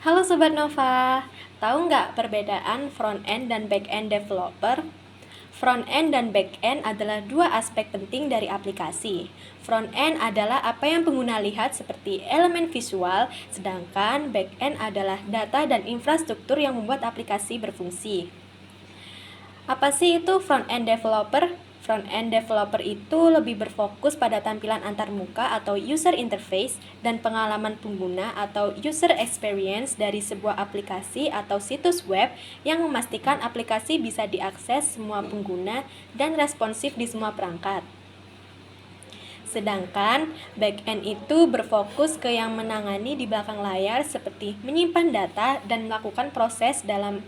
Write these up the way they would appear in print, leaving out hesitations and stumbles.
Halo Sobat Nova, tahu nggak perbedaan front-end dan back-end developer? Front-end dan back-end adalah dua aspek penting dari aplikasi. Front-end adalah apa yang pengguna lihat seperti elemen visual, sedangkan back-end adalah data dan infrastruktur yang membuat aplikasi berfungsi. Apa sih itu front-end developer? Front-end developer itu lebih berfokus pada tampilan antarmuka atau user interface dan pengalaman pengguna atau user experience dari sebuah aplikasi atau situs web yang memastikan aplikasi bisa diakses semua pengguna dan responsif di semua perangkat. Sedangkan back-end itu berfokus ke yang menangani di belakang layar seperti menyimpan data dan melakukan proses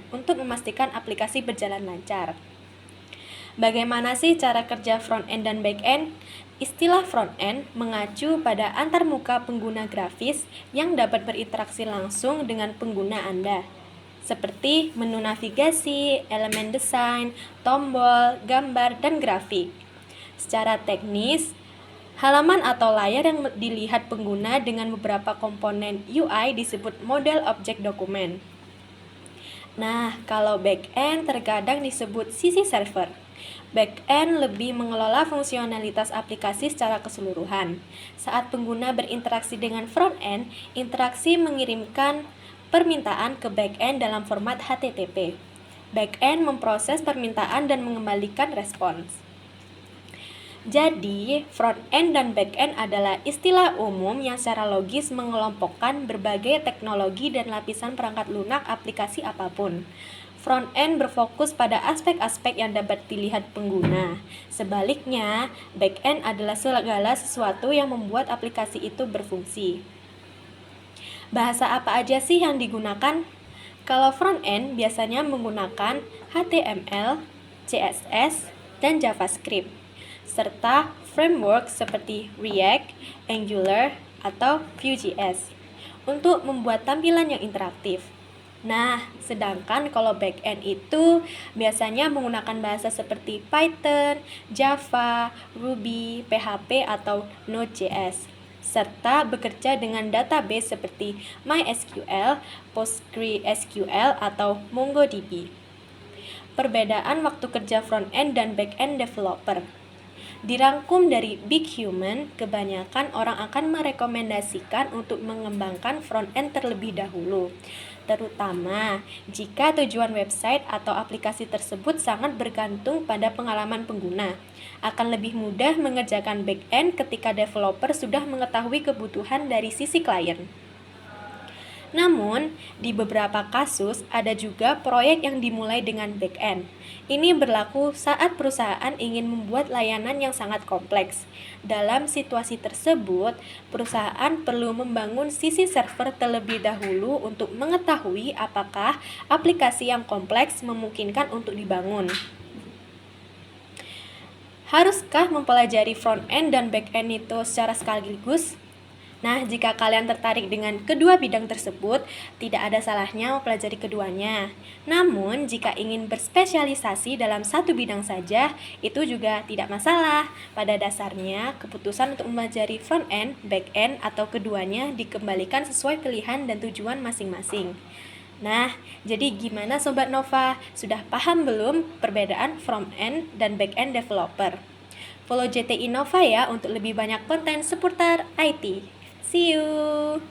untuk memastikan aplikasi berjalan lancar. Bagaimana sih cara kerja front-end dan back-end? Istilah front-end mengacu pada antarmuka pengguna grafis yang dapat berinteraksi langsung dengan pengguna Anda, seperti menu navigasi, elemen desain, tombol, gambar, dan grafik. Secara teknis, halaman atau layar yang dilihat pengguna dengan beberapa komponen UI disebut model objek dokumen. Nah, kalau back-end terkadang disebut sisi server. Back-end lebih mengelola fungsionalitas aplikasi secara keseluruhan. Saat pengguna berinteraksi dengan front-end, interaksi mengirimkan permintaan ke back-end dalam format HTTP. Back-end memproses permintaan dan mengembalikan respons. Jadi, front-end dan back-end adalah istilah umum yang secara logis mengelompokkan berbagai teknologi dan lapisan perangkat lunak aplikasi apapun. Front-end berfokus pada aspek-aspek yang dapat dilihat pengguna. Sebaliknya, back-end adalah segala sesuatu yang membuat aplikasi itu berfungsi. Bahasa apa aja sih yang digunakan? Kalau front-end biasanya menggunakan HTML, CSS, dan JavaScript, serta framework seperti React, Angular, atau Vue.js untuk membuat tampilan yang interaktif. Nah, sedangkan kalau back-end itu biasanya menggunakan bahasa seperti Python, Java, Ruby, PHP, atau Node.js, serta bekerja dengan database seperti MySQL, PostgreSQL, atau MongoDB. Perbedaan waktu kerja front-end dan back-end developer dirangkum dari Big Human, kebanyakan orang akan merekomendasikan untuk mengembangkan front-end terlebih dahulu, terutama jika tujuan website atau aplikasi tersebut sangat bergantung pada pengalaman pengguna. Akan lebih mudah mengerjakan back-end ketika developer sudah mengetahui kebutuhan dari sisi klien. Namun, di beberapa kasus ada juga proyek yang dimulai dengan back-end. Ini berlaku saat perusahaan ingin membuat layanan yang sangat kompleks. Dalam situasi tersebut, perusahaan perlu membangun sisi server terlebih dahulu untuk mengetahui apakah aplikasi yang kompleks memungkinkan untuk dibangun. Haruskah mempelajari front-end dan back-end itu secara sekaligus? Nah, jika kalian tertarik dengan kedua bidang tersebut, tidak ada salahnya mempelajari keduanya. Namun, jika ingin berspesialisasi dalam satu bidang saja, itu juga tidak masalah. Pada dasarnya, keputusan untuk mempelajari front-end, back-end, atau keduanya dikembalikan sesuai pilihan dan tujuan masing-masing. Nah, jadi gimana Sobat Nova? Sudah paham belum perbedaan front-end dan back-end developer? Follow JTI Nova ya untuk lebih banyak konten seputar IT. See you!